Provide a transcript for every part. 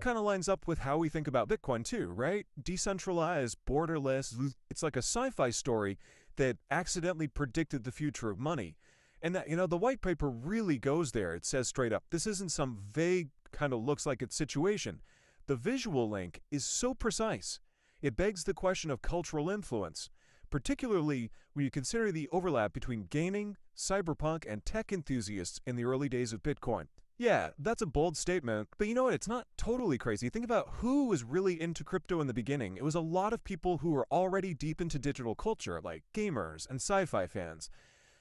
Kind of lines up with how we think about Bitcoin too, right? Decentralized, borderless. It's like a sci-fi story that accidentally predicted the future of money. And that, the white paper really goes there. It says straight up, this isn't some vague kind of looks like it's situation. The visual link is so precise. It begs the question of cultural influence, particularly when you consider the overlap between gaming, cyberpunk, and tech enthusiasts in the early days of Bitcoin. Yeah, that's a bold statement, but you know what? It's not totally crazy. Think about who was really into crypto in the beginning. It was a lot of people who were already deep into digital culture, like gamers and sci-fi fans.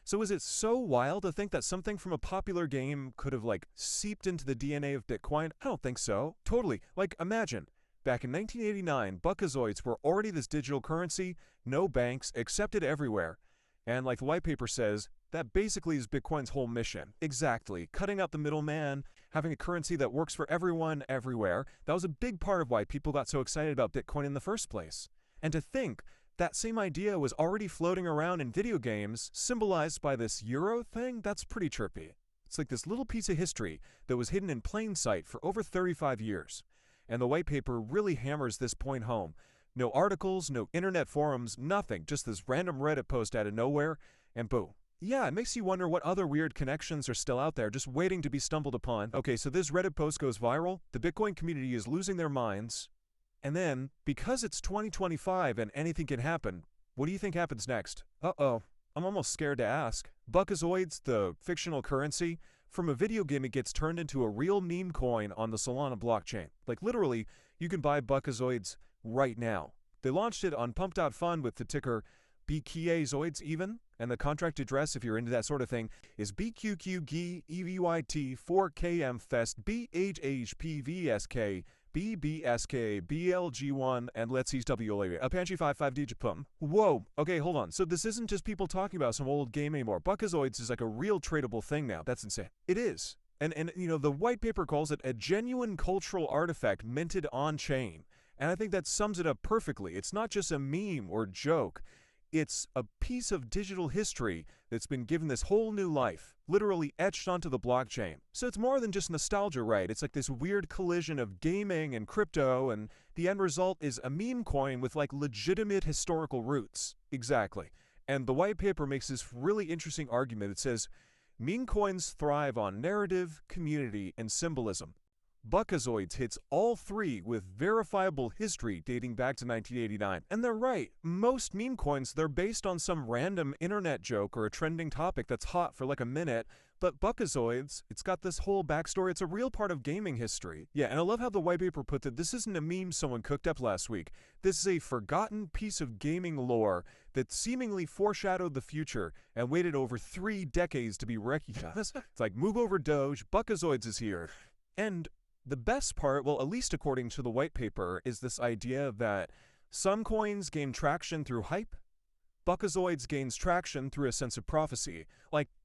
So is it so wild to think that something from a popular game could have, seeped into the DNA of Bitcoin? I don't think so. Totally. Imagine, back in 1989, Buckazoids were already this digital currency, no banks, accepted everywhere. And like the white paper says, that basically is Bitcoin's whole mission. Exactly. Cutting out the middleman, having a currency that works for everyone, everywhere. That was a big part of why people got so excited about Bitcoin in the first place. And to think that same idea was already floating around in video games, symbolized by this euro thing, that's pretty chirpy. It's like this little piece of history that was hidden in plain sight for over 35 years. And the white paper really hammers this point home. No articles, no internet forums, nothing, just this random Reddit post out of nowhere, and boom. Yeah, it makes you wonder what other weird connections are still out there just waiting to be stumbled upon. Okay, so this Reddit post goes viral, the Bitcoin community is losing their minds, and then, because it's 2025 and anything can happen, what do you think happens next? Uh-oh, I'm almost scared to ask. Buckazoids, the fictional currency, from a video game it gets turned into a real meme coin on the Solana blockchain. Literally, you can buy Buckazoids right now. They launched it on Pump.fun with the ticker Buckazoids even, and the contract address, if you're into that sort of thing, is BQQGEVYT4KMFest BHHPVSK BBSK BLG1 and Let's Seize WLA Apache 55 Digipum. Whoa, okay, hold on. So this isn't just people talking about some old game anymore. Buckazoids is like a real tradable thing now. That's insane. It is. And the white paper calls it a genuine cultural artifact minted on-chain. And I think that sums it up perfectly. It's not just a meme or joke. It's a piece of digital history that's been given this whole new life, literally etched onto the blockchain. So it's more than just nostalgia, right? It's like this weird collision of gaming and crypto, and the end result is a meme coin with legitimate historical roots. Exactly. And the white paper makes this really interesting argument. It says, meme coins thrive on narrative, community, and symbolism. Buckazoids hits all three with verifiable history dating back to 1989. And they're right. Most meme coins, they're based on some random internet joke or a trending topic that's hot for a minute. But Buckazoids, it's got this whole backstory. It's a real part of gaming history. Yeah, and I love how the white paper put that this isn't a meme someone cooked up last week. This is a forgotten piece of gaming lore that seemingly foreshadowed the future and waited over 3 decades to be recognized. It's like, move over Doge, Buckazoids is here. And the best part, well, at least according to the white paper, is this idea that some coins gain traction through hype. Buckazoids gains traction through a sense of prophecy.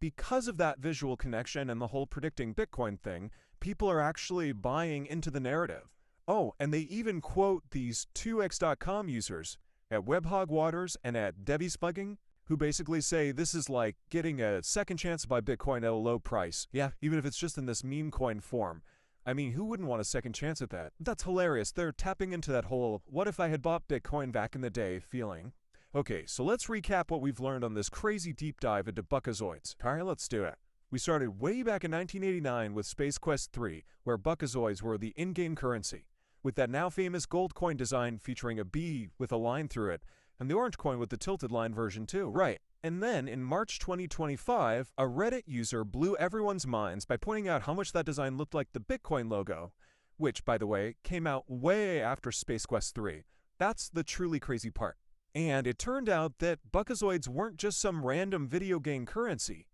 Because of that visual connection and the whole predicting Bitcoin thing, people are actually buying into the narrative. Oh, and they even quote these 2x.com users at WebHogWaters and at DebbieSpugging, who basically say this is like getting a second chance to buy Bitcoin at a low price. Yeah, even if it's just in this meme coin form. I mean, who wouldn't want a second chance at that? That's hilarious. They're tapping into that whole, what if I had bought Bitcoin back in the day feeling. Okay, so let's recap what we've learned on this crazy deep dive into Buckazoids. All right, let's do it. We started way back in 1989 with Space Quest 3, where Buckazoids were the in-game currency, with that now famous gold coin design featuring a bee with a line through it, and the orange coin with the tilted line version too. Right. And then, in March 2025, a Reddit user blew everyone's minds by pointing out how much that design looked like the Bitcoin logo, which, by the way, came out way after Space Quest 3. That's the truly crazy part. And it turned out that Buckazoids weren't just some random video game currency.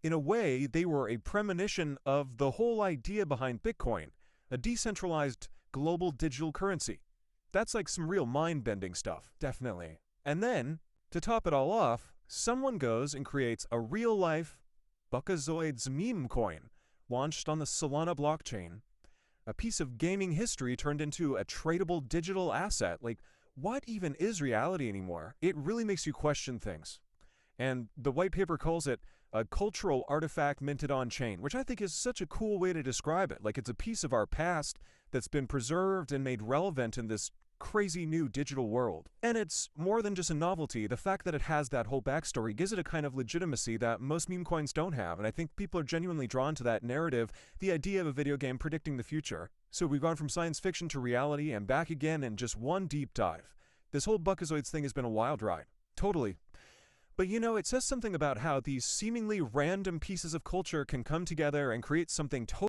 In a way, they were a premonition of the whole idea behind Bitcoin, a decentralized global digital currency. That's like some real mind-bending stuff, definitely. And then, to top it all off, someone goes and creates a real-life Buckazoids meme coin launched on the Solana blockchain. A piece of gaming history turned into a tradable digital asset. What even is reality anymore? It really makes you question things. And the white paper calls it a cultural artifact minted on chain, which I think is such a cool way to describe it. Like, it's a piece of our past that's been preserved and made relevant in this crazy new digital world. And it's more than just a novelty. The fact that it has that whole backstory gives it a kind of legitimacy that most meme coins don't have, and I think people are genuinely drawn to that narrative, the idea of a video game predicting the future. So we've gone from science fiction to reality and back again in just one deep dive. This whole Buckazoids thing has been a wild ride. Totally. But you know, it says something about how these seemingly random pieces of culture can come together and create something totally